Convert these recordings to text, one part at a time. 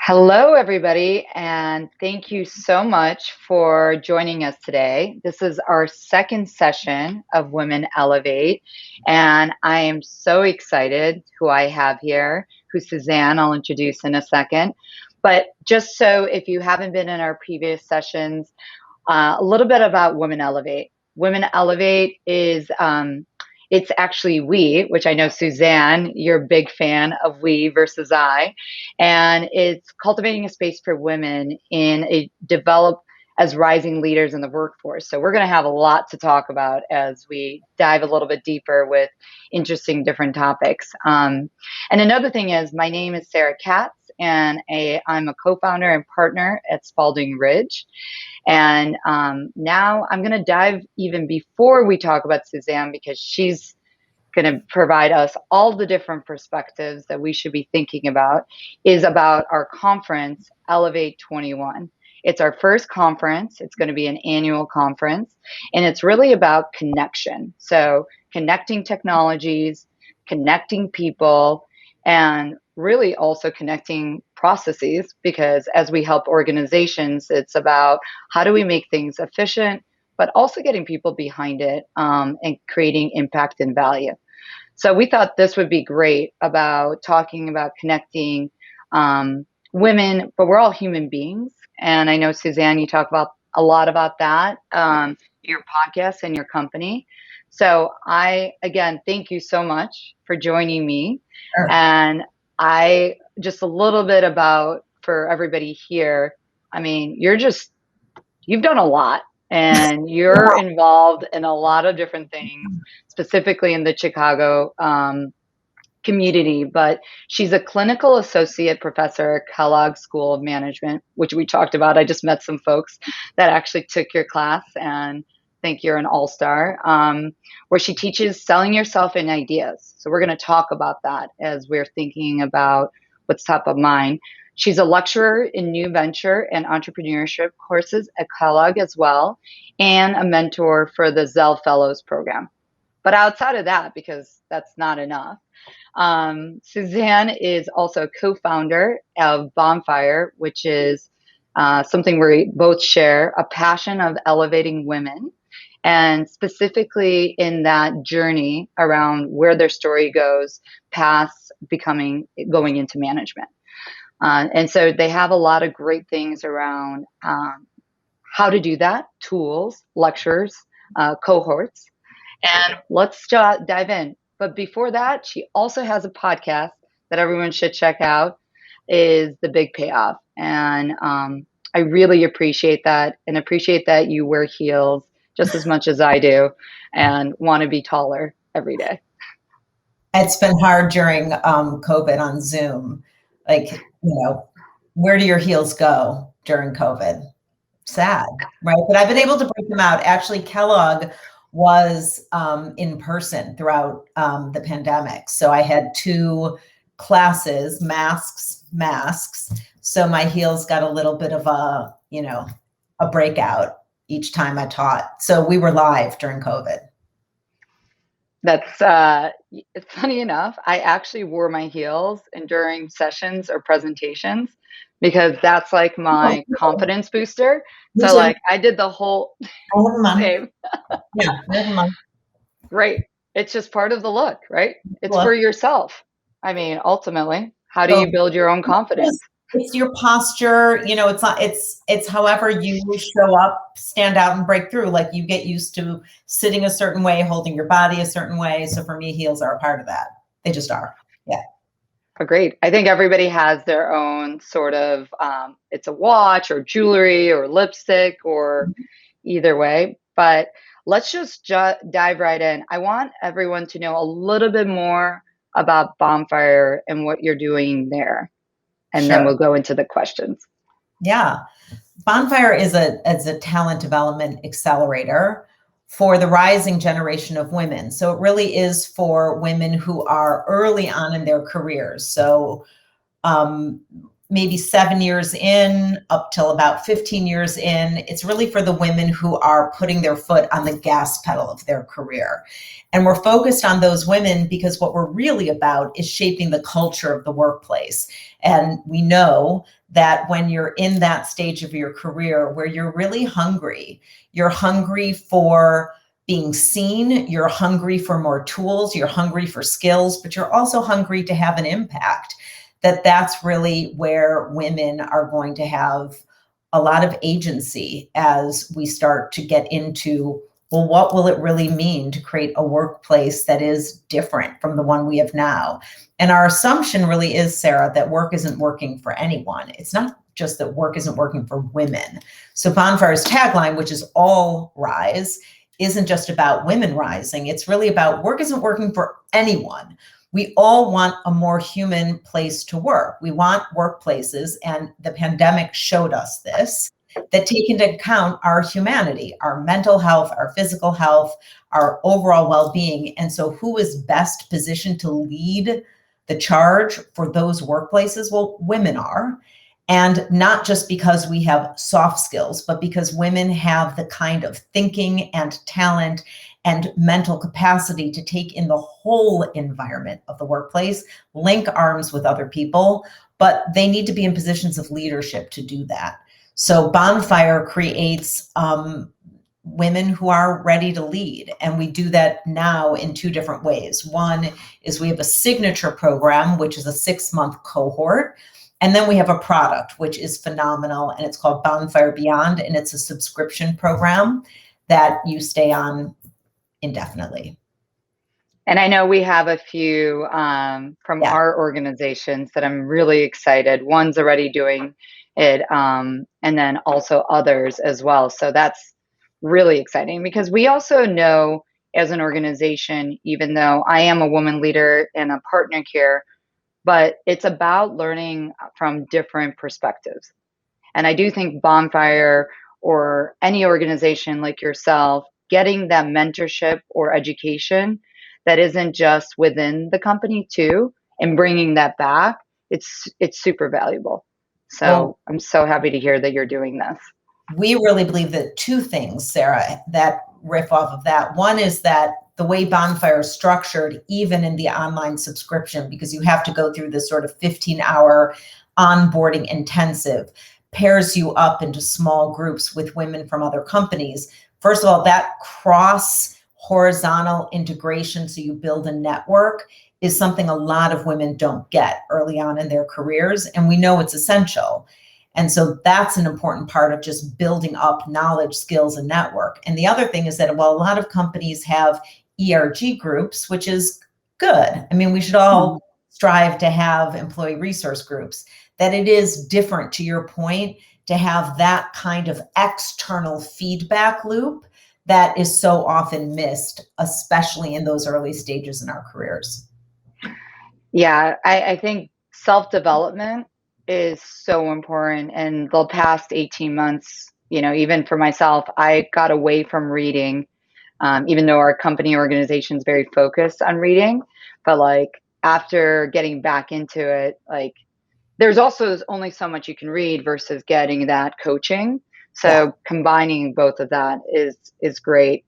Hello, everybody, and thank you so much for joining us today. This is our second session of Women Elevate, and I am so excited who I have here, who's Suzanne. I'll introduce in a second. But just so if you haven't been in our previous sessions, a little bit about Women Elevate. Women Elevate is it's actually we, which I know Suzanne, you're a big fan of we versus I, and it's cultivating a space for women in a develop as rising leaders in the workforce. So we're going to have a lot to talk about as we dive a little bit deeper with interesting different topics. And another thing is, my name is Sarah Katz, and I'm a co-founder and partner at Spaulding Ridge. And now I'm going to dive even before we talk about Suzanne, because she's going to provide us all the different perspectives that we should be thinking about, is about our conference, Elevate 21. It's our first conference. It's going to be an annual conference, and it's really about connection. So connecting technologies, connecting people, and really also connecting processes, because as we help organizations, it's about how do we make things efficient, but also getting people behind it, and creating impact and value. So we thought this would be great about talking about connecting women, but we're all human beings. And I know, Suzanne, you talk about a lot about that, your podcast and your company. So again, thank you so much for joining me. Sure. And I just a little bit about, for everybody here, I mean, you've done a lot, and you're involved in a lot of different things, specifically in the Chicago community. But she's a clinical associate professor at Kellogg School of Management, which we talked about. I just met some folks that actually took your class, and think you're an all-star, where she teaches selling yourself in ideas. So we're going to talk about that as we're thinking about what's top of mind. She's a lecturer in new venture and entrepreneurship courses at Kellogg as well, and a mentor for the Zell Fellows program. But outside of that, because that's not enough, Suzanne is also a co-founder of Bonfire, which is something we both share a passion of elevating women, and specifically in that journey around where their story goes past going into management. And so they have a lot of great things around how to do that, tools, lectures, cohorts. And let's dive in. But before that, she also has a podcast that everyone should check out, is The Big Payoff. And I really appreciate that, and appreciate that you wear heels just as much as I do and want to be taller every day. It's been hard during COVID on Zoom. Like, where do your heels go during COVID? Sad, right? But I've been able to break them out. Actually, Kellogg was in person throughout the pandemic. So I had 2 classes, masks. So my heels got a little bit of a breakout each time I taught. So we were live during COVID. That's funny enough. I actually wore my heels and during sessions or presentations, because that's like my confidence booster. So like I did the whole same. Yeah, never mind. Right. It's just part of the look, right? It's for yourself. I mean, ultimately, how do you build your own confidence? It's your posture, it's however you show up, stand out, and break through. Like, you get used to sitting a certain way, holding your body a certain way. So for me, heels are a part of that. They just are. Yeah. Agreed. I think everybody has their own sort of, it's a watch or jewelry or lipstick or either way. But let's just dive right in. I want everyone to know a little bit more about Bonfire and what you're doing there. And then we'll go into the questions. Yeah. Bonfire is a talent development accelerator for the rising generation of women. So it really is for women who are early on in their careers. So maybe 7 years in, up till about 15 years in. It's really for the women who are putting their foot on the gas pedal of their career. And we're focused on those women because what we're really about is shaping the culture of the workplace. And we know that when you're in that stage of your career where you're really hungry, you're hungry for being seen, you're hungry for more tools, you're hungry for skills, but you're also hungry to have an impact, that's really where women are going to have a lot of agency as we start to get into, well, what will it really mean to create a workplace that is different from the one we have now? And our assumption really is, Sarah, that work isn't working for anyone. It's not just that work isn't working for women. So Bonfire's tagline, which is all rise, isn't just about women rising. It's really about work isn't working for anyone. We all want a more human place to work. We want workplaces, and the pandemic showed us this, that take into account our humanity, our mental health, our physical health, our overall well-being. And so who is best positioned to lead the charge for those workplaces? Well, women are. And not just because we have soft skills, but because women have the kind of thinking and talent and mental capacity to take in the whole environment of the workplace, link arms with other people, but they need to be in positions of leadership to do that. So Bonfire creates women who are ready to lead. And we do that now in two different ways. One is we have a signature program, which is a 6-month cohort. And then we have a product, which is phenomenal, and it's called Bonfire Beyond, and it's a subscription program that you stay on indefinitely. And I know we have a few from our organizations that I'm really excited. One's already doing it, and then also others as well. So that's really exciting because we also know as an organization, even though I am a woman leader and a partner here, but it's about learning from different perspectives. And I do think Bonfire or any organization like yourself, getting that mentorship or education that isn't just within the company too, and bringing that back, it's super valuable. So Well, I'm so happy to hear that you're doing this. We really believe that two things, Sarah, that riff off of that. One is that the way Bonfire is structured, even in the online subscription, because you have to go through this sort of 15-hour onboarding intensive, pairs you up into small groups with women from other companies. First of all, that cross horizontal integration, so you build a network, is something a lot of women don't get early on in their careers. And we know it's essential. And so that's an important part of just building up knowledge, skills, and network. And the other thing is that while a lot of companies have ERG groups, which is good, I mean, we should all strive to have employee resource groups, that it is different, to your point, to have that kind of external feedback loop that is so often missed, especially in those early stages in our careers. Yeah, I think self-development is so important. And the past 18 months, even for myself, I got away from reading, even though our company organization is very focused on reading. But like after getting back into it, like there's also only so much you can read versus getting that coaching. So combining both of that is great.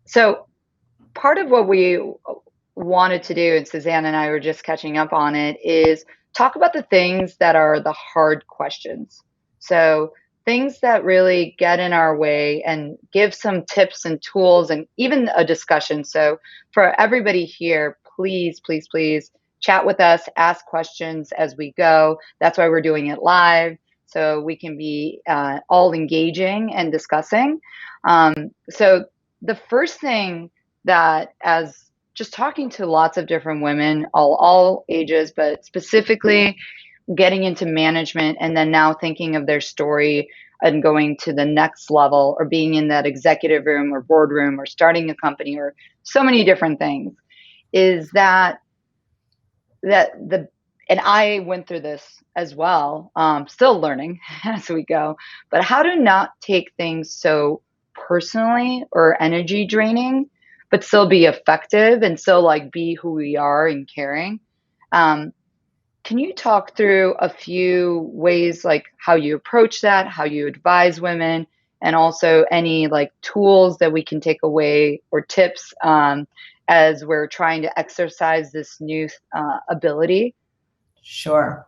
So part of what we wanted to do, and Suzanne and I were just catching up on it, is talk about the things that are the hard questions. So things that really get in our way and give some tips and tools and even a discussion. So for everybody here, please, please, please chat with us, ask questions as we go. That's why we're doing it live, so we can be all engaging and discussing. So the first thing that, as just talking to lots of different women, all ages, but specifically getting into management and then now thinking of their story and going to the next level or being in that executive room or boardroom or starting a company or so many different things, is that and I went through this as well, still learning as we go, but how to not take things so personally or energy draining, but still be effective and still like be who we are and caring. Um, can you talk through a few ways, like how you approach that, how you advise women, and also any like tools that we can take away or tips as we're trying to exercise this new ability? Sure.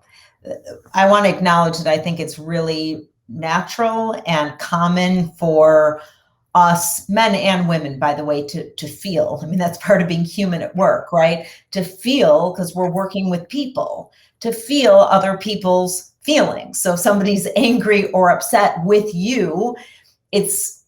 I want to acknowledge that I think it's really natural and common for us, men and women, by the way, to feel. I mean, that's part of being human at work, right? To feel, because we're working with people, to feel other people's feelings. So if somebody's angry or upset with you, it's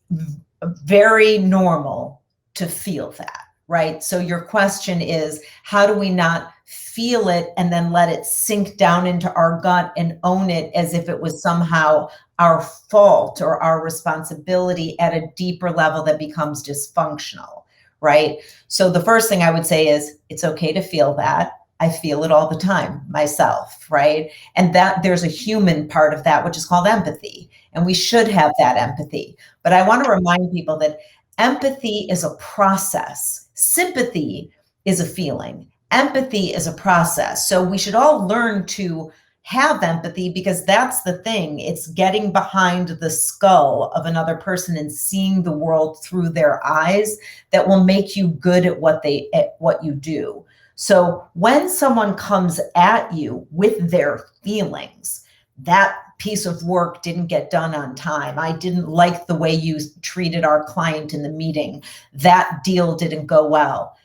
very normal to feel that, right? So your question is, how do we not feel it and then let it sink down into our gut and own it as if it was somehow our fault or our responsibility at a deeper level that becomes dysfunctional, right? So the first thing I would say is it's okay to feel that. I feel it all the time myself, right? And that there's a human part of that, which is called empathy. And we should have that empathy. But I want to remind people that empathy is a process. Sympathy is a feeling. Empathy is a process. So we should all learn to have empathy, because that's the thing. It's getting behind the skull of another person and seeing the world through their eyes that will make you good at what you do. So when someone comes at you with their feelings, that piece of work didn't get done on time. I didn't like the way you treated our client in the meeting. That deal didn't go well.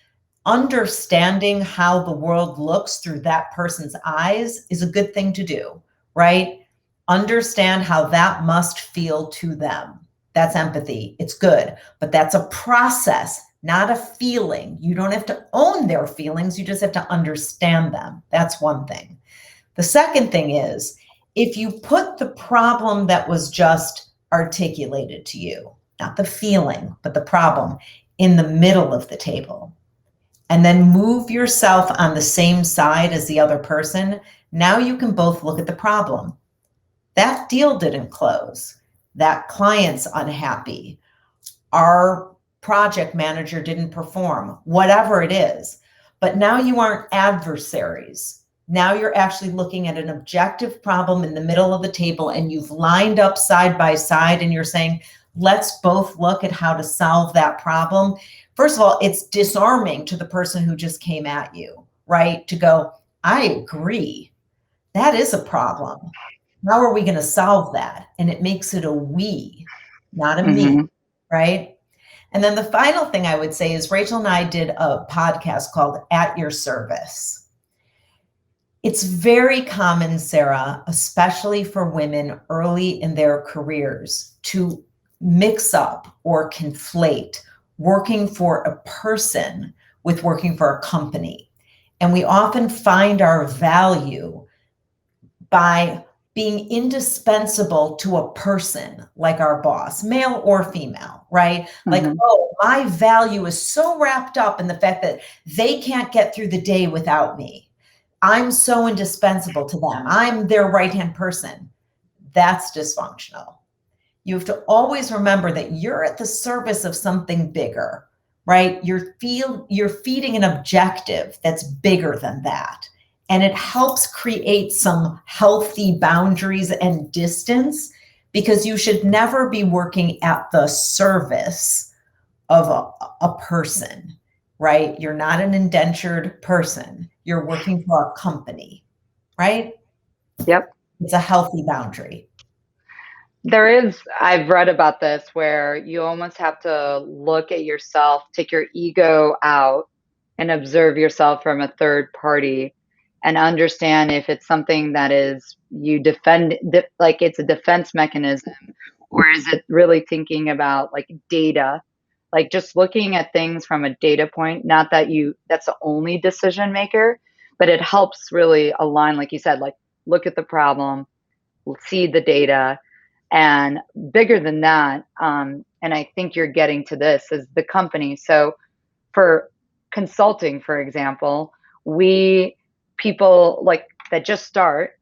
Understanding how the world looks through that person's eyes is a good thing to do, right? Understand how that must feel to them. That's empathy. It's good, but that's a process, not a feeling. You don't have to own their feelings. You just have to understand them. That's one thing. The second thing is, if you put the problem that was just articulated to you, not the feeling, but the problem, in the middle of the table, and then move yourself on the same side as the other person, now you can both look at the problem. That deal didn't close. That client's unhappy. Our project manager didn't perform, whatever it is. But now you aren't adversaries. Now you're actually looking at an objective problem in the middle of the table, and you've lined up side by side and you're saying, let's both look at how to solve that problem. First of all, it's disarming to the person who just came at you, right? To go, I agree. That is a problem. How are we going to solve that? And it makes it a we, not a me, right? And then the final thing I would say is Rachel and I did a podcast called At Your Service. It's very common, Sarah, especially for women early in their careers, to mix up or conflate working for a person with working for a company. And we often find our value by being indispensable to a person like our boss, male or female, right? Like, oh, my value is so wrapped up in the fact that they can't get through the day without me. I'm so indispensable to them. I'm their right-hand person. That's dysfunctional. You have to always remember that you're at the service of something bigger, right? You're feeding an objective that's bigger than that. And it helps create some healthy boundaries and distance, because you should never be working at the service of a person, right? You're not an indentured person. You're working for a company, right? Yep. It's a healthy boundary. I've read about this where you almost have to look at yourself, take your ego out and observe yourself from a third party and understand if it's something that is you like it's a defense mechanism, or is it really thinking about like data, like just looking at things from a data point, not that that's the only decision maker, but it helps really align, like you said, like look at the problem, see the data. And bigger than that, and I think you're getting to this, is the company. So for consulting, for example, people like that just start,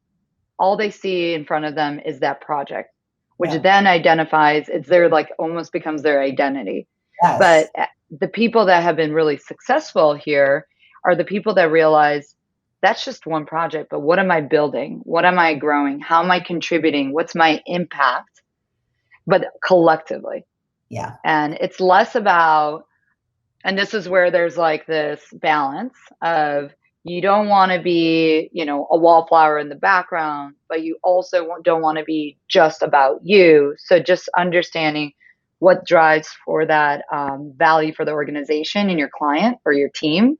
all they see in front of them is that project. which then identifies, it's their, like, almost becomes their identity. Yes. But the people that have been really successful here are the people that realize that's just one project, but what am I building? What am I growing? How am I contributing? What's my impact? But collectively. Yeah. And it's less about, and this is where there's like this balance of, you don't want to be, you know, a wallflower in the background, but you also don't want to be just about you. So just understanding what drives for that value for the organization and your client or your team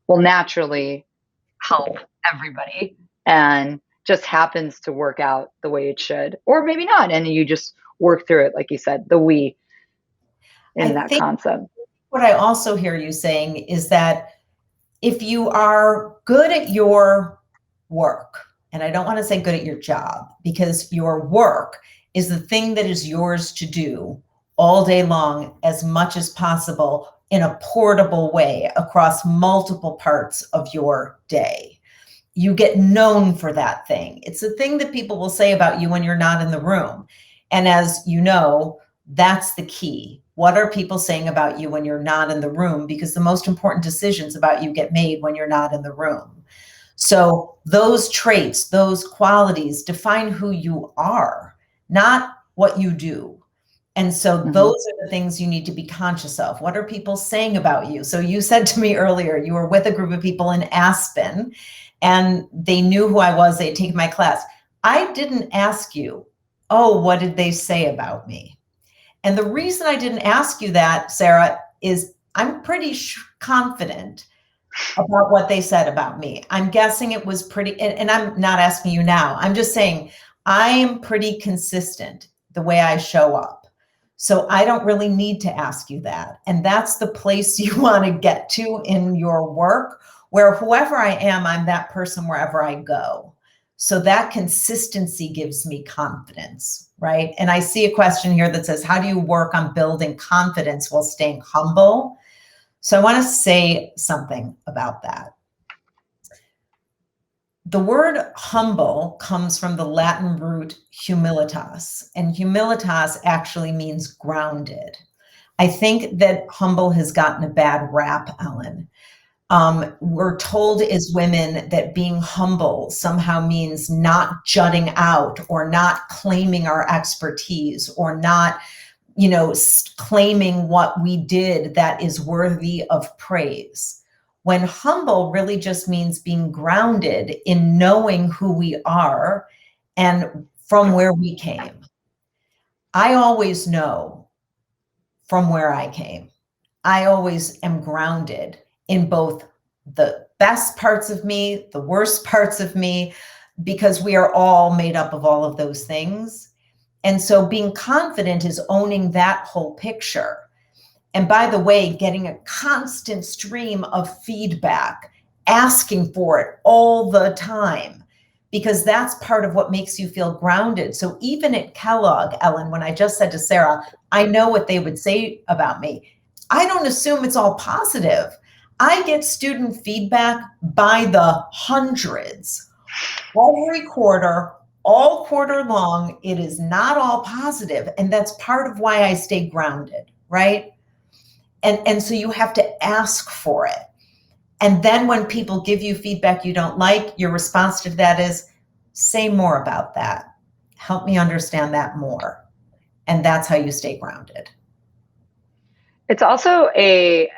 will naturally help everybody, and just happens to work out the way it should, or maybe not. And you just work through it, like you said, the we I in that think concept. what I also hear you saying is that if you are good at your work, and I don't want to say good at your job, because your work is the thing that is yours to do all day long, as much as possible, in a portable way across multiple parts of your day. You get known for that thing. It's the thing that people will say about you when you're not in the room. And as you know, that's the key. What are people saying about you when you're not in the room? Because the most important decisions about you get made when you're not in the room. So those traits, those qualities define who you are, not what you do. And so those are the things you need to be conscious of. What are people saying about you? So you said to me earlier, you were with a group of people in Aspen and they knew who I was. They had taken my class. I didn't ask you, oh, what did they say about me? And the reason I didn't ask you that, Sarah, is I'm pretty confident about what they said about me. I'm guessing it was pretty, and I'm not asking you now. I'm just saying I am pretty consistent the way I show up. So I don't really need to ask you that. And that's the place you want to get to in your work, where whoever I am, I'm that person wherever I go. So that consistency gives me confidence, right? And I see a question here that says, how do you work on building confidence while staying humble? So I want to say something about that. The word humble comes from the Latin root humilitas, and humilitas actually means grounded. I think that humble has gotten a bad rap, Ellen. We're told as women that being humble somehow means not jutting out or not claiming our expertise or not, you know, claiming what we did that is worthy of praise. When humble really just means being grounded in knowing who we are and from where we came. I always know from where I came. I always am grounded in both the best parts of me, the worst parts of me, because we are all made up of all of those things. And so being confident is owning that whole picture. And by the way, getting a constant stream of feedback, asking for it all the time, because that's part of what makes you feel grounded. So even at Kellogg, Ellen, when I just said to Sarah, I know what they would say about me, I don't assume it's all positive. I get student feedback by the hundreds. Every quarter, all quarter long, it is not all positive. And that's part of why I stay grounded, right? And so you have to ask for it. And then when people give you feedback you don't like, your response to that is, say more about that. Help me understand that more. And that's how you stay grounded. It's also a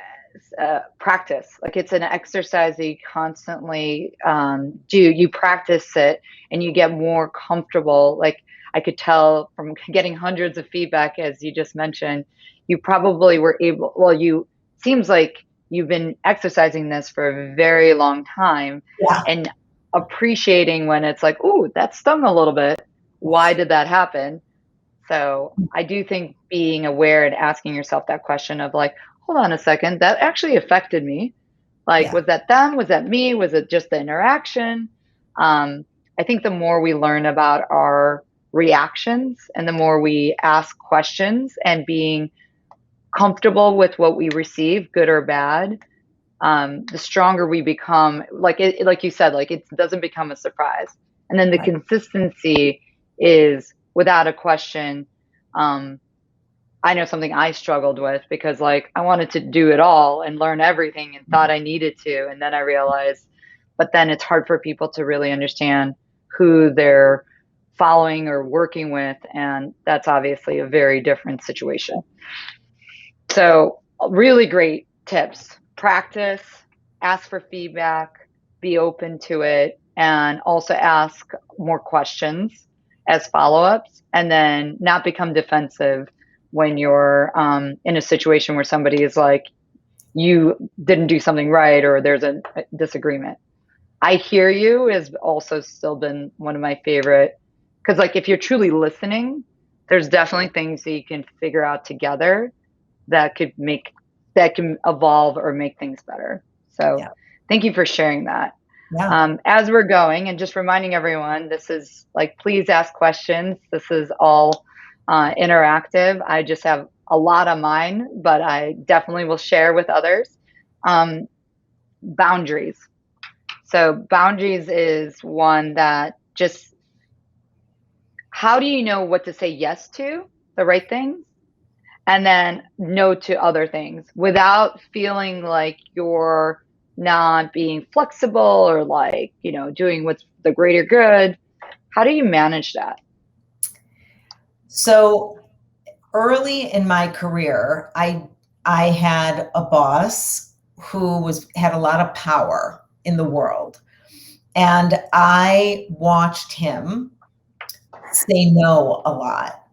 practice. Like, it's an exercise that you constantly do. You practice it and you get more comfortable. Like, I could tell from getting hundreds of feedback, as you just mentioned, you probably were able, well, you seems like you've been exercising this for a very long time, Yeah. and appreciating when it's like, ooh, that stung a little bit. Why did that happen? So I do think being aware and asking yourself that question of, like, hold on a second, that actually affected me. Like, Yeah. was that them? Was that me? Was it just the interaction? I think the more we learn about our reactions and the more we ask questions and being comfortable with what we receive, good or bad, the stronger we become. Like like you said, like, it doesn't become a surprise. And then the Right. consistency is without a question. I know something I struggled with because like I wanted to do it all and learn everything and thought I needed to. And then I realized, but then it's hard for people to really understand who they're following or working with. And that's obviously a very different situation. So, really great tips. Practice, ask for feedback, be open to it, and also ask more questions as follow ups, and then not become defensive when you're in a situation where somebody is like, you didn't do something right or there's a disagreement. I hear you has also still been one of my favorite because, like, if you're truly listening, there's definitely things that you can figure out together that can evolve or make things better. So Yeah. thank you for sharing that. Yeah. As we're going and just reminding everyone, this is like, please ask questions. This is all interactive. I just have a lot on mine, but I definitely will share with others. Boundaries. So boundaries is one that just, how do you know what to say yes to, the right things? And then no to other things without feeling like you're not being flexible or like, doing what's the greater good. How do you manage that? So early in my career, I had a boss who had a lot of power in the world. And I watched him say no a lot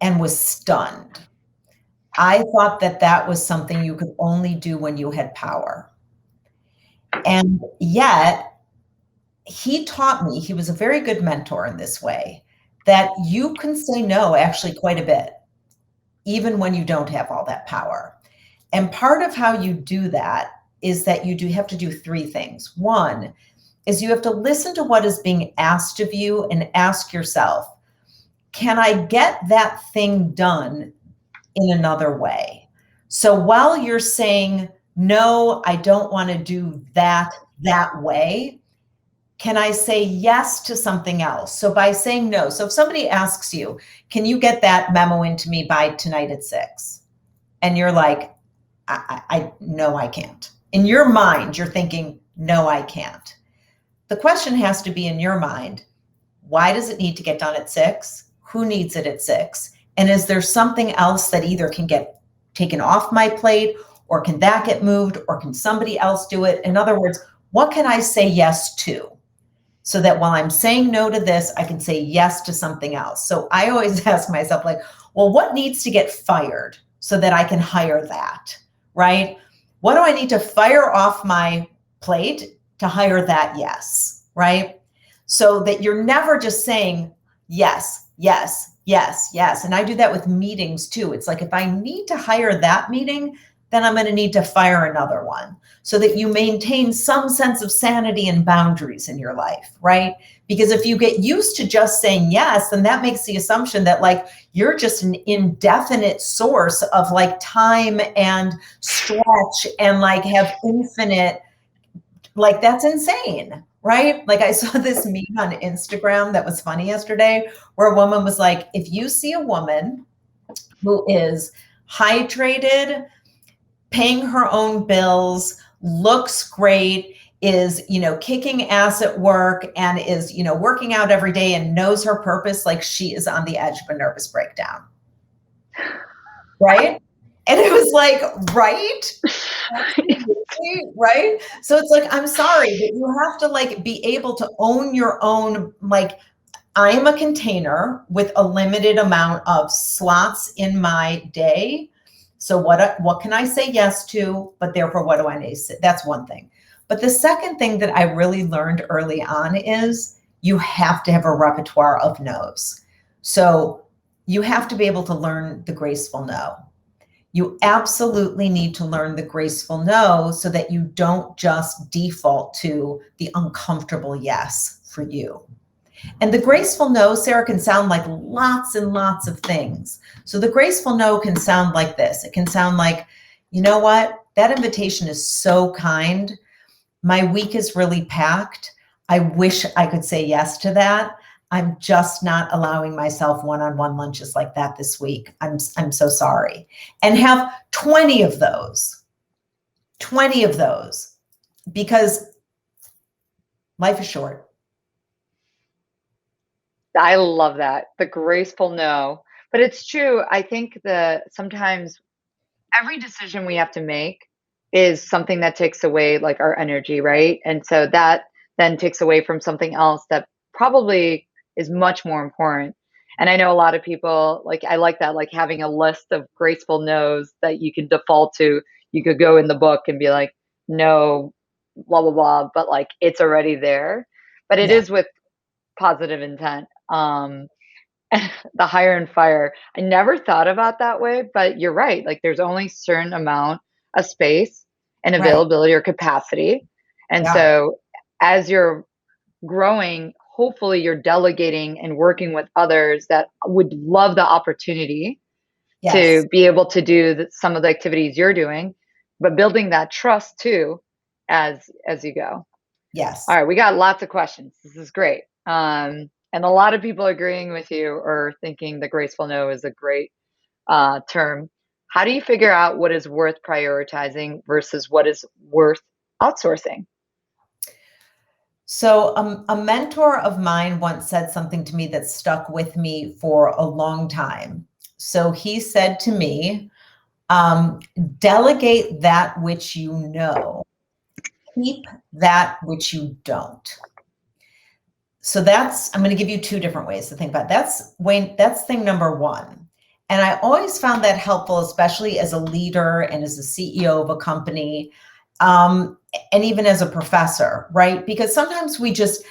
and was stunned. I thought that was something you could only do when you had power. And yet, he taught me, he was a very good mentor in this way, that you can say no actually quite a bit, even when you don't have all that power. And part of how you do that is that you have to do three things. One is you have to listen to what is being asked of you and ask yourself, can I get that thing done in another way? So while you're saying, no, I don't want to do that way, can I say yes to something else? So by saying no, so if somebody asks you, can you get that memo into me by tonight at 6? And you're like, no, I can't. In your mind, you're thinking, no, I can't. The question has to be in your mind, why does it need to get done at 6? Who needs it at 6? And is there something else that either can get taken off my plate, or can that get moved, or can somebody else do it? In other words, what can I say yes to? So that while I'm saying no to this, I can say yes to something else. So I always ask myself, like, well, what needs to get fired so that I can hire that, right? What do I need to fire off my plate to hire that yes, right? So that you're never just saying yes, yes, yes, yes. And I do that with meetings too. It's like, if I need to hire that meeting, then I'm going to need to fire another one, so that you maintain some sense of sanity and boundaries in your life, right? Because if you get used to just saying yes, then that makes the assumption that like you're just an indefinite source of like time and stretch and like have infinite, like that's insane, right? Like I saw this meme on Instagram that was funny yesterday, where a woman was like, if you see a woman who is hydrated, paying her own bills, looks great, is, kicking ass at work, and is, working out every day and knows her purpose, like she is on the edge of a nervous breakdown. Right? And it was like, right? Right? So it's like, I'm sorry, but you have to like be able to own your own, like, I am a container with a limited amount of slots in my day. So what can I say yes to, but therefore what do I need to say? That's one thing. But the second thing that I really learned early on is you have to have a repertoire of no's. So you have to be able to learn the graceful no. You absolutely need to learn the graceful no so that you don't just default to the uncomfortable yes for you. And the graceful no, Sarah, can sound like lots and lots of things. So the graceful no can sound like this. It can sound like, you know what? That invitation is so kind. My week is really packed. I wish I could say yes to that. I'm just not allowing myself one-on-one lunches like that this week. I'm so sorry. And have 20 of those, because life is short. I love that. The graceful no. But it's true. I think that sometimes every decision we have to make is something that takes away like our energy, right? And so that then takes away from something else that probably is much more important. And I know a lot of people like I like that, like having a list of graceful no's that you can default to. You could go in the book and be like, no, blah blah blah, but like it's already there. But it Yeah, is with positive intent. The hire and fire. I never thought about that way, but you're right. Like there's only certain amount of space and right. availability or capacity. And Yeah. so as you're growing, hopefully you're delegating and working with others that would love the opportunity Yes. to be able to do some of the activities you're doing, but building that trust too as you go. All Yes. right, we got lots of questions. This is great. And a lot of people agreeing with you or thinking the graceful no is a great term. How do you figure out what is worth prioritizing versus what is worth outsourcing? So a mentor of mine once said something to me that stuck with me for a long time. So he said to me, delegate that which you know, keep that which you don't. So I'm going to give you two different ways to think about it. That's thing number one. And I always found that helpful, especially as a leader and as a CEO of a company, and even as a professor, right? Because sometimes we just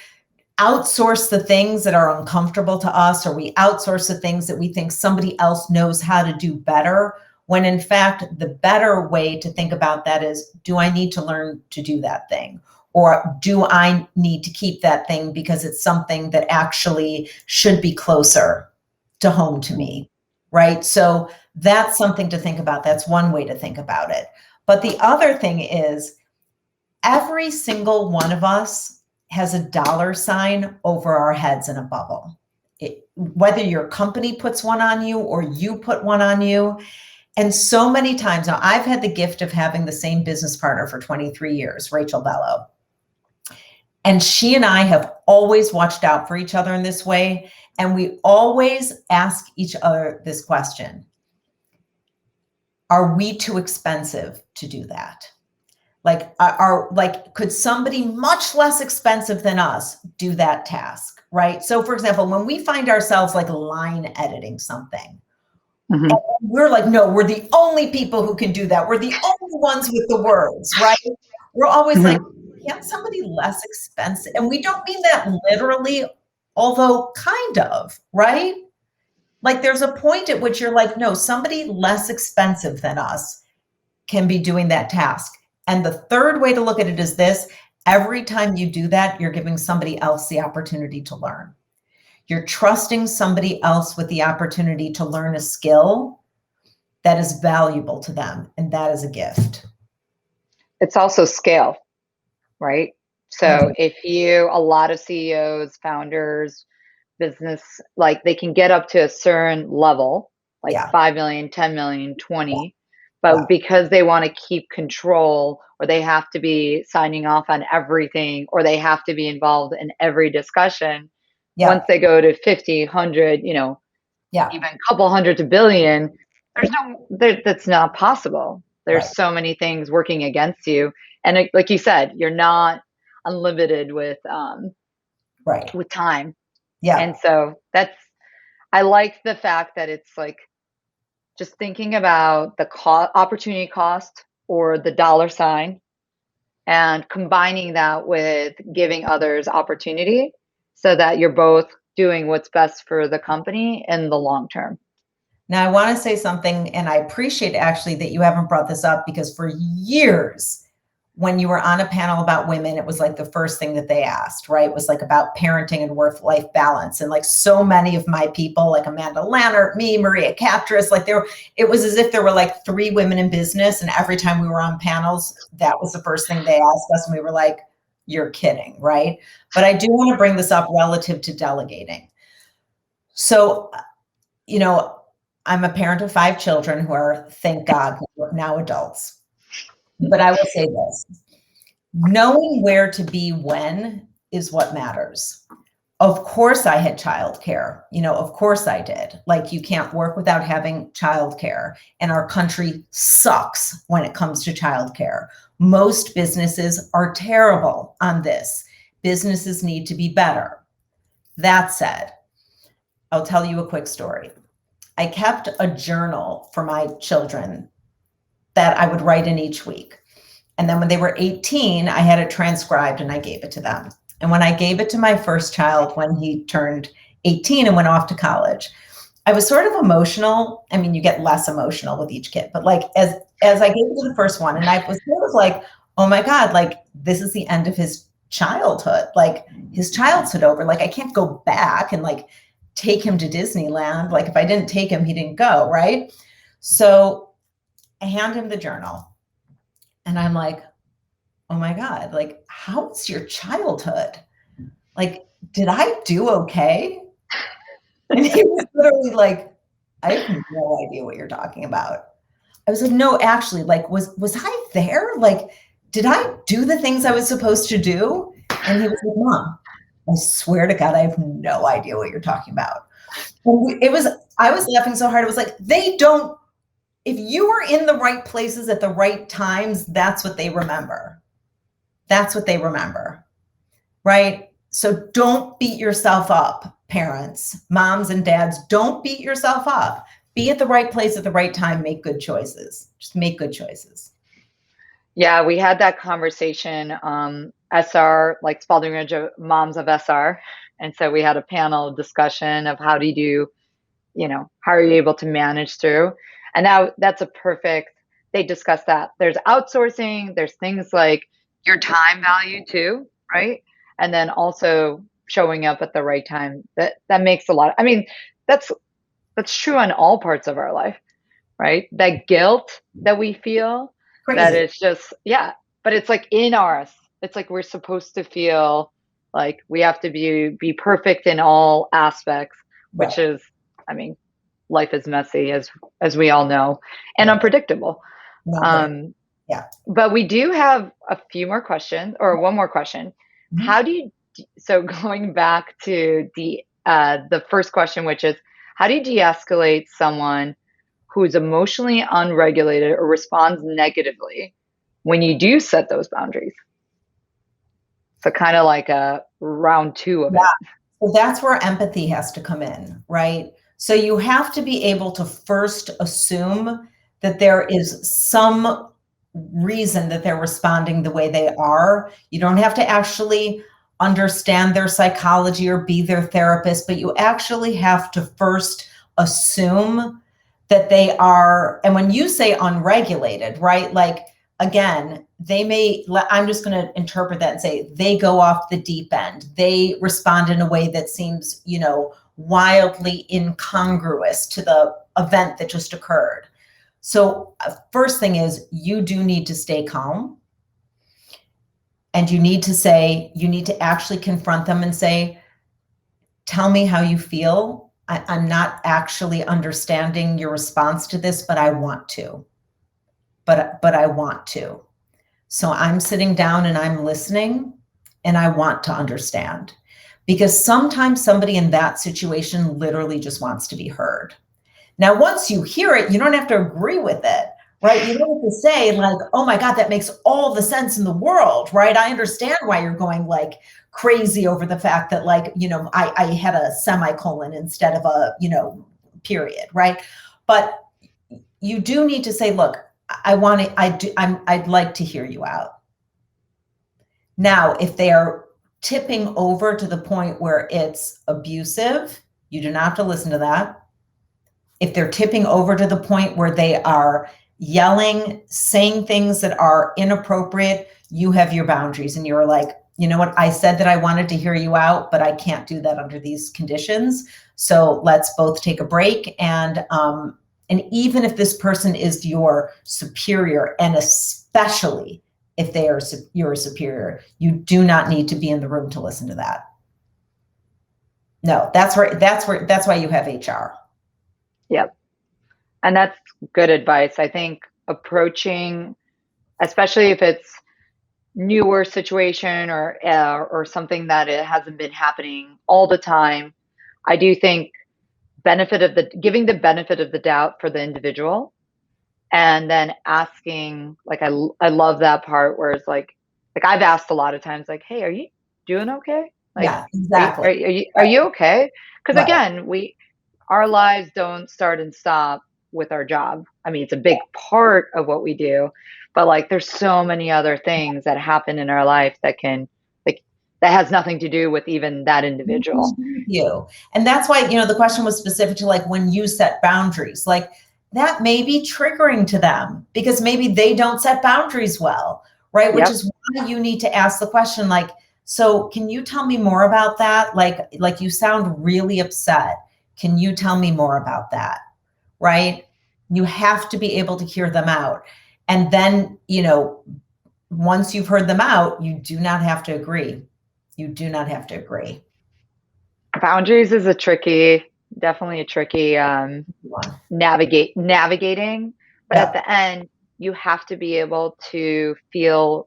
outsource the things that are uncomfortable to us, or we outsource the things that we think somebody else knows how to do better, when in fact, the better way to think about that is, do I need to learn to do that thing? Or do I need to keep that thing because it's something that actually should be closer to home to me, right? So that's something to think about. That's one way to think about it. But the other thing is, every single one of us has a dollar sign over our heads in a bubble. Whether your company puts one on you or you put one on you. And so many times now, I've had the gift of having the same business partner for 23 years, Rachel Bello. And she and I have always watched out for each other in this way. And we always ask each other this question: are we too expensive to do that? Could somebody much less expensive than us do that task, right? So for example, when we find ourselves like line editing something, Mm-hmm. and we're like, no, we're the only people who can do that. We're the only ones with the words, right? We're always like, Mm-hmm. can't somebody less expensive? And we don't mean that literally, although kind of, right? Like there's a point at which you're like, no, somebody less expensive than us can be doing that task. And the third way to look at it is this: every time you do that, you're giving somebody else the opportunity to learn. You're trusting somebody else with the opportunity to learn a skill that is valuable to them. And that is a gift. It's also scale, right? So Mhm. a lot of CEOs, founders, business, like they can get up to a certain level, like Yeah. 5 million, 10 million, Yeah. 20, Yeah. but because they want to keep control or they have to be signing off on everything or they have to be involved in every discussion, once Yeah. they go to 50, 100, Yeah. even a couple hundred to billion, that's not possible. There's Right. so many things working against you. And like you said, you're not unlimited Right. with time. Yeah. And so I like the fact that it's like just thinking about the opportunity cost or the dollar sign and combining that with giving others opportunity so that you're both doing what's best for the company in the long term. Now, I want to say something, and I appreciate actually that you haven't brought this up, because for years, when you were on a panel about women, it was like the first thing that they asked, right? It was like about parenting and work-life balance. And like so many of my people, like Amanda Lannert, me, Maria Katris, it was as if there were like 3 women in business. And every time we were on panels, that was the first thing they asked us. And we were like, you're kidding, right? But I do want to bring this up relative to delegating. So, I'm a parent of 5 children who are, thank God, now adults. But I will say this, knowing where to be when is what matters. Of course I had childcare, of course I did. Like, you can't work without having childcare, and our country sucks when it comes to childcare. Most businesses are terrible on this. Businesses need to be better. That said, I'll tell you a quick story. I kept a journal for my children that I would write in each week. And then when they were 18, I had it transcribed and I gave it to them. And when I gave it to my first child, when he turned 18 and went off to college, I was sort of emotional. I mean, you get less emotional with each kid, but like as I gave it to the first one, and I was sort of like, oh my God, like this is the end of his childhood. Like his childhood over. Like I can't go back and like take him to Disneyland. Like if I didn't take him, he didn't go, right? So I hand him the journal and I'm like, oh my God, like how's your childhood? Like, did I do okay? And he was literally like, I have no idea what you're talking about. I was like, no, actually, like, was I there? Like, did I do the things I was supposed to do? And he was like, Mom, I swear to God, I have no idea what you're talking about. And I was laughing so hard. It was like, if you were in the right places at the right times, that's what they remember. That's what they remember, right? So don't beat yourself up, parents, moms and dads, don't beat yourself up. Be at the right place at the right time, make good choices. Just make good choices. Yeah, we had that conversation, SR, like Spaulding Ridge Moms of SR. And so we had a panel discussion of how are you able to manage through? And that's a perfect, they discussed that. There's outsourcing, there's things like your time value too, right? And then also showing up at the right time. That makes a lot. I mean, that's true on all parts of our life, right? That guilt that we feel, that Crazy. it's just, yeah, but it's like in us. It's like we're supposed to feel like we have to be perfect in all aspects, which Right. is, I mean, life is messy as we all know, and Right. unpredictable. No, yeah. But we do have a few more questions, or one more question. Mm-hmm. So going back to the first question, which is, how do you de-escalate someone who's emotionally unregulated or responds negatively when you do set those boundaries? So kind of like a round 2 of it. So that's where empathy has to come in, right? So you have to be able to first assume that there is some reason that they're responding the way they are. You don't have to actually understand their psychology or be their therapist, but you actually have to first assume that they are, and when you say unregulated, right? Like, again, I'm just going to interpret that and say they go off the deep end. They respond in a way that seems, wildly incongruous to the event that just occurred. So first thing is you do need to stay calm. And you need to actually confront them and say, tell me how you feel. I'm not actually understanding your response to this, but I want to. But I want to. So I'm sitting down and I'm listening and I want to understand. Because sometimes somebody in that situation literally just wants to be heard. Now, once you hear it, you don't have to agree with it, right? You don't have to say like, oh my God, that makes all the sense in the world, right? I understand why you're going like crazy over the fact that like, I had a semicolon instead of a, period, right? But you do need to say, look, I'd like to hear you out. Now, if they are tipping over to the point where it's abusive, you do not have to listen to that. If they're tipping over to the point where they are yelling, saying things that are inappropriate, you have your boundaries and you're like, you know what, I said that I wanted to hear you out, but I can't do that under these conditions. So let's both take a break. And even if this person is your superior, and especially if you're a superior. You do not need to be in the room to listen to that. No, that's why you have HR. Yep. And that's good advice. I think approaching, especially if it's newer situation or something that it hasn't been happening all the time, I do think giving the benefit of the doubt for the individual, and then asking, like, I love that part where it's like I've asked a lot of times, like, hey, are you doing okay? Like, Yeah, exactly. are you okay? Because Right. again, our lives don't start and stop with our job. I mean, it's a big part of what we do, but like there's so many other things that happen in our life that can, like, that has nothing to do with even that individual. You. And that's why, the question was specific to like when you set boundaries, like that may be triggering to them because maybe they don't set boundaries well, right? Which Yep. is why you need to ask the question, like, so can you tell me more about that? Like you sound really upset. Can you tell me more about that? Right? You have to be able to hear them out. And then, once you've heard them out, you do not have to agree. You do not have to agree. Boundaries is definitely a tricky navigating, but at Yeah. the end, you have to be able to feel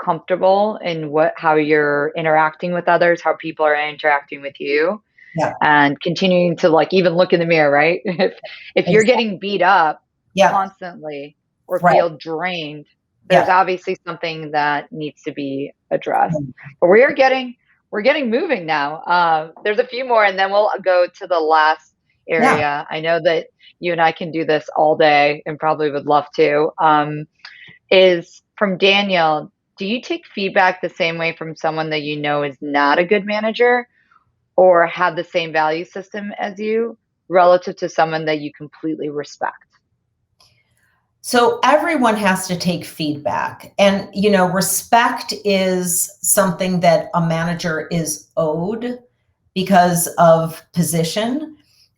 comfortable in how you're interacting with others, how people are interacting with you, Yeah. and continuing to, like, even look in the mirror, right? If you're Exactly. getting beat up Yeah. constantly or Right. feel drained, there's Yeah. obviously something that needs to be addressed. But we're getting moving now. There's a few more, and then we'll go to the last Yeah. area. I know that you and I can do this all day, and probably would love to. Is from Daniel. Do you take feedback the same way from someone that you know is not a good manager, or have the same value system as you, relative to someone that you completely respect? So everyone has to take feedback. And, respect is something that a manager is owed because of position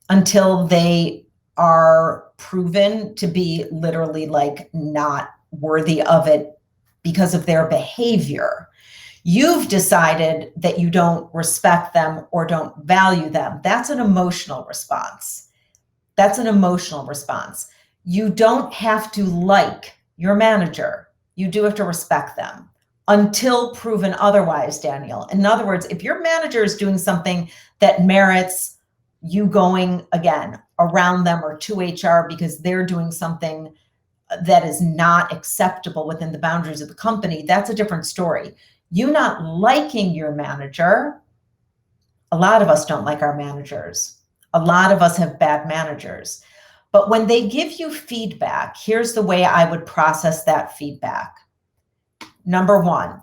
until they are proven to be literally like not worthy of it because of their behavior. You've decided that you don't respect them or don't value them. That's an emotional response. That's an emotional response. You don't have to like your manager. You do have to respect them until proven otherwise, Daniel. In other words, if your manager is doing something that merits you going again around them or to HR because they're doing something that is not acceptable within the boundaries of the company, that's a different story. You not liking your manager, a lot of us don't like our managers. A lot of us have bad managers. But when they give you feedback, here's the way I would process that feedback. Number one,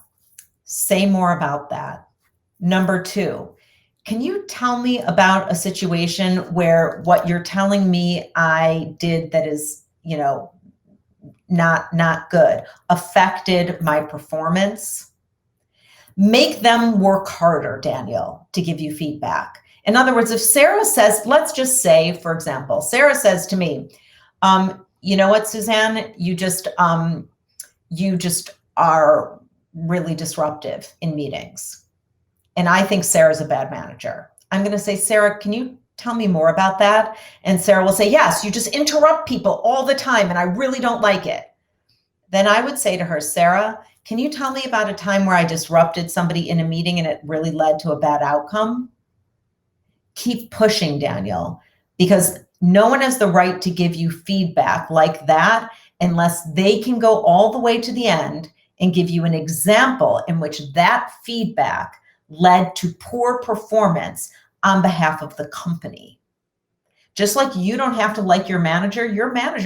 say more about that. Number two, can you tell me about a situation where what you're telling me I did that is, not good, affected my performance? Make them work harder, Daniel, to give you feedback. In other words, if Sarah says, let's just say, for example, Sarah says to me, you know what, Suzanne, you just are really disruptive in meetings. And I think Sarah's a bad manager. I'm going to say, Sarah, can you tell me more about that? And Sarah will say, yes, you just interrupt people all the time and I really don't like it. Then I would say to her, Sarah, can you tell me about a time where I disrupted somebody in a meeting and it really led to a bad outcome? Keep pushing, Daniel, because no one has the right to give you feedback like that unless they can go all the way to the end and give you an example in which that feedback led to poor performance on behalf of the company. Just like you don't have to like your manager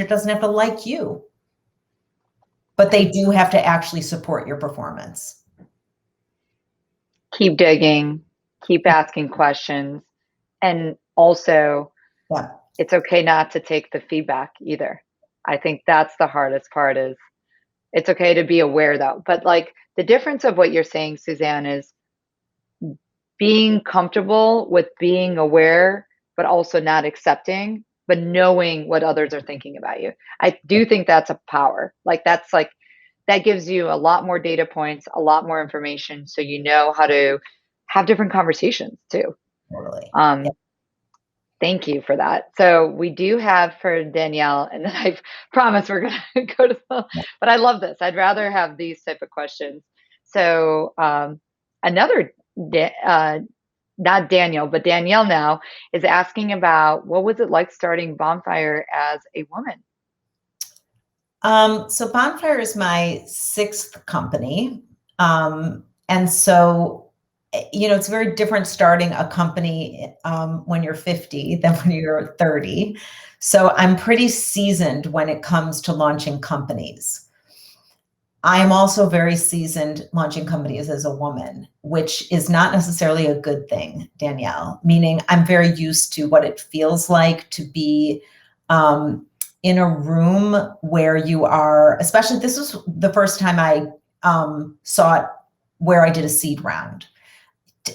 doesn't have to like you. But they do have to actually support your performance. Keep digging, keep asking questions, and also, Yeah. it's okay not to take the feedback either. I think that's the hardest part. Is it's okay to be aware, though. But like, the difference of what you're saying, Suzanne, is being comfortable with being aware, but also not accepting, but knowing what others are thinking about you. I do think that's a power. Like, that gives you a lot more data points, a lot more information, so you know how to have different conversations too. Totally. Um, Thank you for that. So we do have for Danielle, and then I promise we're going to go to the, but I love this. I'd rather have these type of questions. So another, not Daniel, but Danielle now is asking about what was it like starting Bonfire as a woman? So Bonfire is my 6th company. And so, it's very different starting a company when you're 50 than when you're 30. So I'm pretty seasoned when it comes to launching companies. I'm also very seasoned launching companies as a woman, which is not necessarily a good thing, Danielle, meaning I'm very used to what it feels like to be in a room where you are, especially this was the first time I saw it where I did a seed round.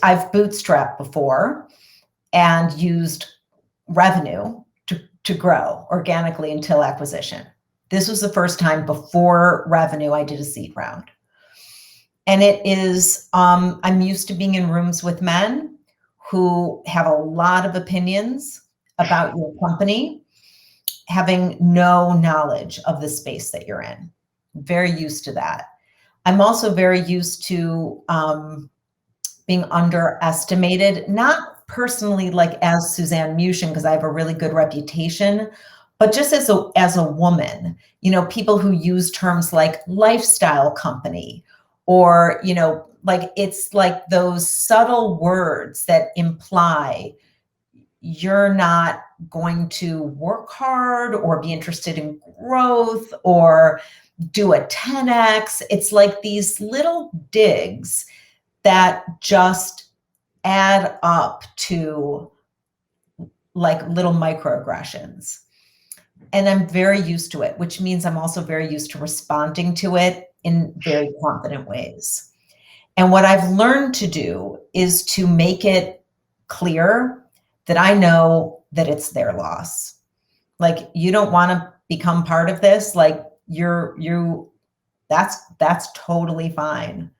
I've bootstrapped before and used revenue to grow organically until acquisition. This was the first time before revenue I did a seed round. And it is, I'm used to being in rooms with men who have a lot of opinions about your company, having no knowledge of the space that you're in. Very used to that. I'm also very used to being underestimated, not personally like as Suzanne Muchin, because I have a really good reputation, but just as a woman, people who use terms like lifestyle company, or, like it's like those subtle words that imply you're not going to work hard or be interested in growth or do a 10x. It's like these little digs that just add up to like little microaggressions. And I'm very used to it, which means I'm also very used to responding to it in very confident ways. And what I've learned to do is to make it clear that I know that it's their loss. Like, you don't want to become part of this. Like, that's totally fine.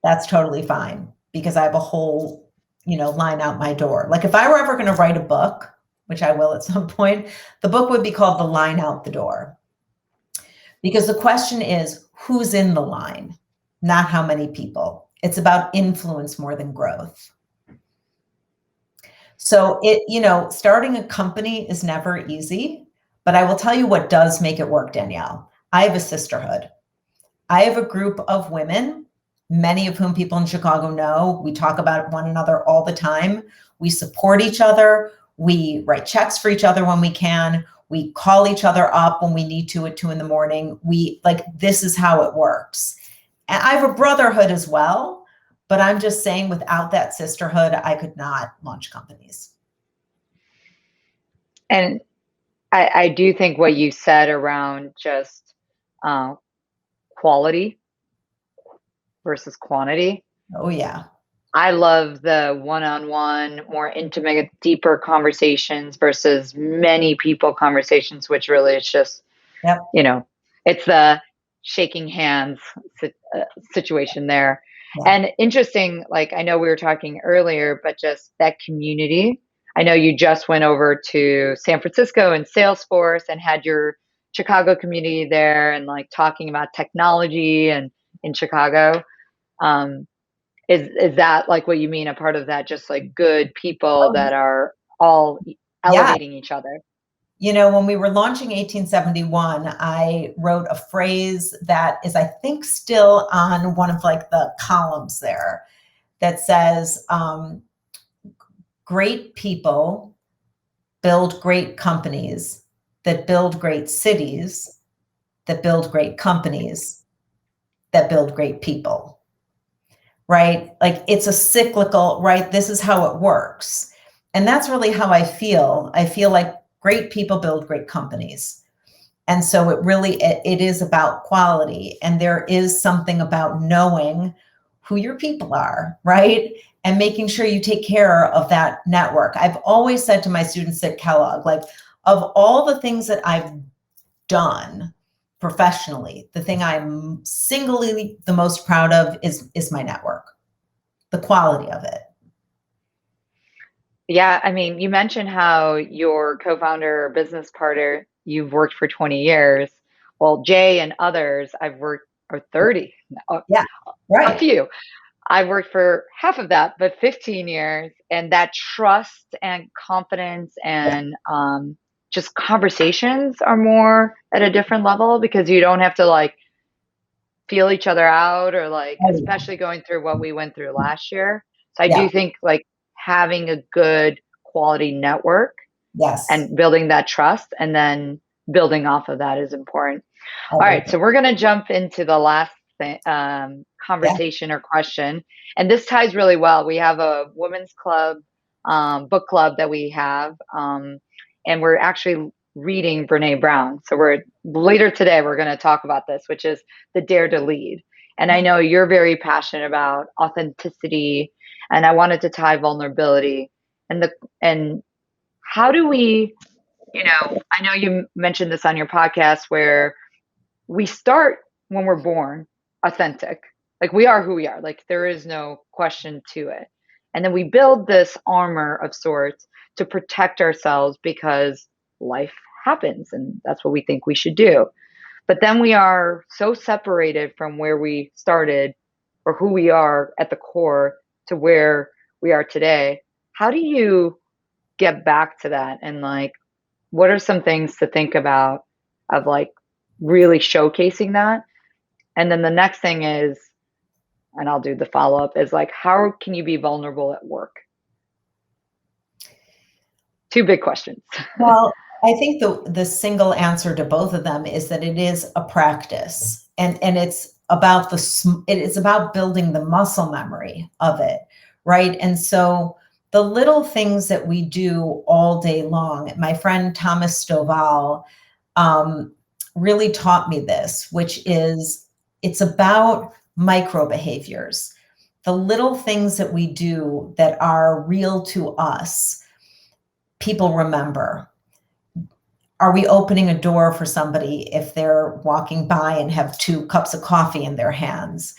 That's totally fine, because I have a whole, line out my door. Like, if I were ever going to write a book, which I will at some point, the book would be called The Line Out the Door. Because the question is, who's in the line, not how many people. It's about influence more than growth. So starting a company is never easy, but I will tell you what does make it work, Danielle. I have a sisterhood. I have a group of women, many of whom people in Chicago know. We talk about one another all the time. We support each other. We write checks for each other when we can. We call each other up when we need to at 2 a.m. This is how it works. And I have a brotherhood as well, but I'm just saying, without that sisterhood, I could not launch companies. And I do think what you said around just quality versus quantity. Oh, yeah. I love the one-on-one, more intimate, deeper conversations versus many people conversations, which really is just, Yep. It's the shaking hands situation there. Yeah. And interesting, like I know we were talking earlier, but just that community. I know you just went over to San Francisco and Salesforce and had your Chicago community there and like talking about technology and in Chicago. Is that like what you mean, a part of that, just like good people that are all elevating each other? When we were launching 1871, I wrote a phrase that is, I think, still on one of like the columns there that says, great people build great companies that build great cities that build great companies that build great people. Right? Like, it's a cyclical, right? This is how it works. And that's really how I feel. I feel like great people build great companies. And so it is about quality. And there is something about knowing who your people are, right? And making sure you take care of that network. I've always said to my students at Kellogg, like, of all the things that I've done, professionally, the thing I'm singly the most proud of is my network, the quality of it. Yeah, I mean, you mentioned how your co-founder or business partner you've worked for 20 years. Well, Jay and others I've worked or 30, a, Yeah, a right. few. I've worked for half of that, but 15 years. And that trust and confidence Yeah. and just conversations are more at a different level because you don't have to like feel each other out or like, Oh, yeah. especially going through what we went through last year. So I Yeah. do think like having a good quality network Yes. and building that trust and then building off of that is important. I All agree. right, so we're going to jump into the last Yeah. conversation or question. And this ties really well. We have a women's club, book club that we have, and we're actually reading Brene Brown. So we're later today, we're going to talk about this, which is the Dare to Lead. And I Yeah. know you're very passionate about authenticity, and I wanted to tie vulnerability and the and how do we, I know you mentioned this on your podcast where we start when we're born authentic. Like we are who we are. Like there is no question to it. And then we build this armor of sorts to protect ourselves because life happens and that's what we think we should do. But then we are so separated from where we started or who we are at the core to where we are today. How do you get back to that and like what are some things to think about of like really showcasing that? And then the next thing is, and I'll do the follow up, is like, how can you be vulnerable at work? Two big questions. Well, I think the single answer to both of them is that it is a practice, and it's about it is about building the muscle memory of it, right? And so the little things that we do all day long. My friend Thomas Stovall really taught me this, which is it's about micro behaviors, the little things that we do that are real to us. People remember. Are we opening a door for somebody if they're walking by and have 2 cups of coffee in their hands?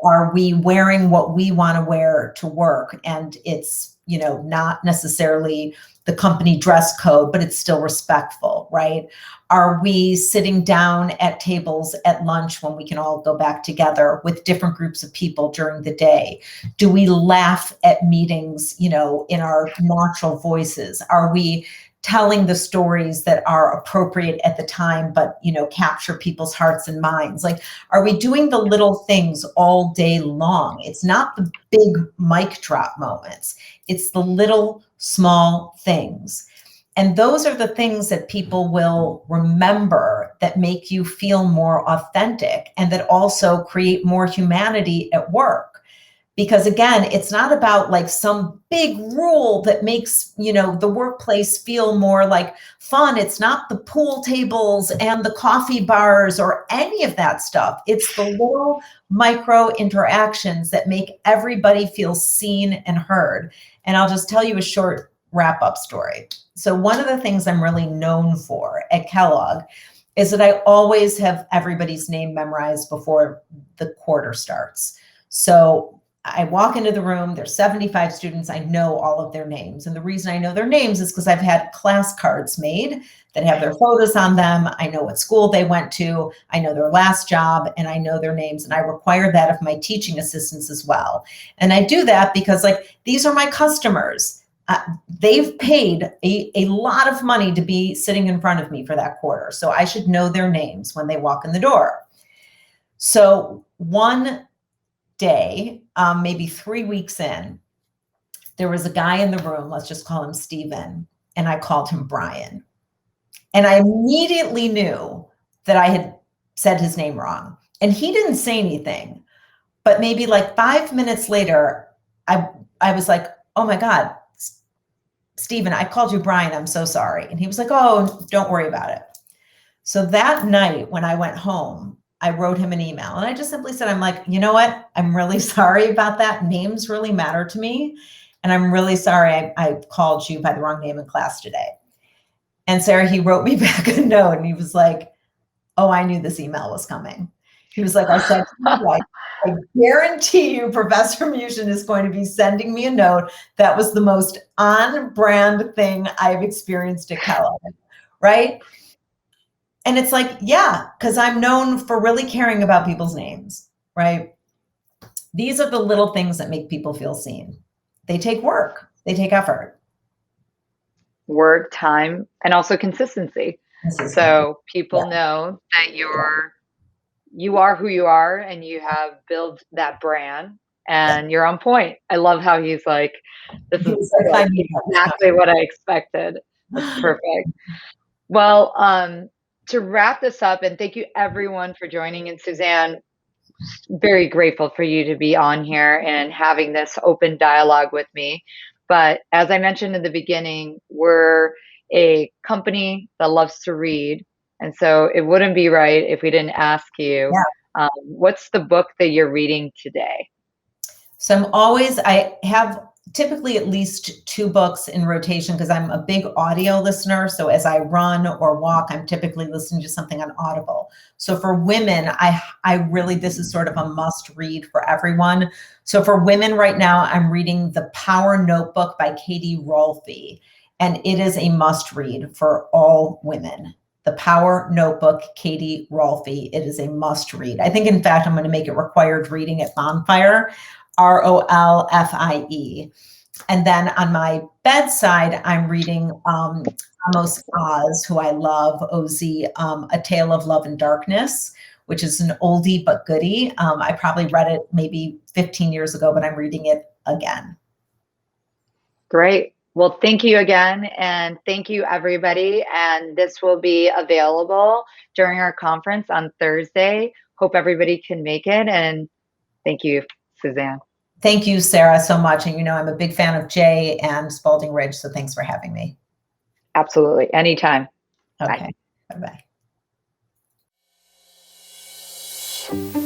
Are we wearing what we want to wear to work and it's, not necessarily the company dress code, but it's still respectful, right? Are we sitting down at tables at lunch when we can all go back together with different groups of people during the day? Do we laugh at meetings, in our natural voices? Are we telling the stories that are appropriate at the time, but capture people's hearts and minds? Like, are we doing the little things all day long? It's not the big mic drop moments. It's the little small things. And those are the things that people will remember that make you feel more authentic and that also create more humanity at work. Because again, it's not about like some big rule that makes, the workplace feel more like fun. It's not the pool tables and the coffee bars or any of that stuff. It's the little micro interactions that make everybody feel seen and heard. And I'll just tell you a short wrap up story. So one of the things I'm really known for at Kellogg is that I always have everybody's name memorized before the quarter starts. So I walk into the room, there's 75 students, I know all of their names. And the reason I know their names is because I've had class cards made that have their photos on them. I know what school they went to, I know their last job, and I know their names. And I require that of my teaching assistants as well. And I do that because like, these are my customers. They've paid a lot of money to be sitting in front of me for that quarter. So I should know their names when they walk in the door. So one day, maybe 3 weeks in, there was a guy in the room, let's just call him Steven, and I called him Brian. And I immediately knew that I had said his name wrong. And he didn't say anything. But maybe like 5 minutes later, I was like, oh my God, Steven, I called you Brian, I'm so sorry. And he was like, oh, don't worry about it. So that night when I went home, I wrote him an email and I just simply said, I'm like, you know what? I'm really sorry about that. Names really matter to me. And I'm really sorry I called you by the wrong name in class today. And Sarah, he wrote me back a note and he was like, oh, I knew this email was coming. He was like, I said to my wife, I guarantee you Professor Muchin is going to be sending me a note. That was the most on-brand thing I've experienced at Kellogg, right? And it's like, yeah, because I'm known for really caring about people's names, right? These are the little things that make people feel seen. They take work, they take effort. Work, time, and also consistency. So people know that you are who you are and you have built that brand and you're on point. I love how he's like, this is like exactly what I expected. That's perfect. Well, to wrap this up, and thank you everyone for joining. And Suzanne, very grateful for you to be on here and having this open dialogue with me. But as I mentioned in the beginning, we're a company that loves to read. And so it wouldn't be right if we didn't ask you, what's the book that you're reading today? So I have typically at least 2 books in rotation because I'm a big audio listener. So as I run or walk, I'm typically listening to something on Audible. So for women, I really, this is sort of a must read for everyone. So for women right now, I'm reading The Power Notebook by Katie Rolfe, and it is a must read for all women. The Power Notebook, Katie Rolfe. It is a must read. I think, in fact, I'm going to make it required reading at Bonfire. Rolfie. And then on my bedside, I'm reading Amos Oz, who I love, Oz, A Tale of Love and Darkness, which is an oldie but goodie. I probably read it maybe 15 years ago, but I'm reading it again. Great. Well, thank you again. And thank you, everybody. And this will be available during our conference on Thursday. Hope everybody can make it. And thank you, Suzanne. Thank you, Sarah, so much. And I'm a big fan of Jay and Spaulding Ridge, so thanks for having me. Absolutely. Anytime. Okay. Bye. Bye-bye.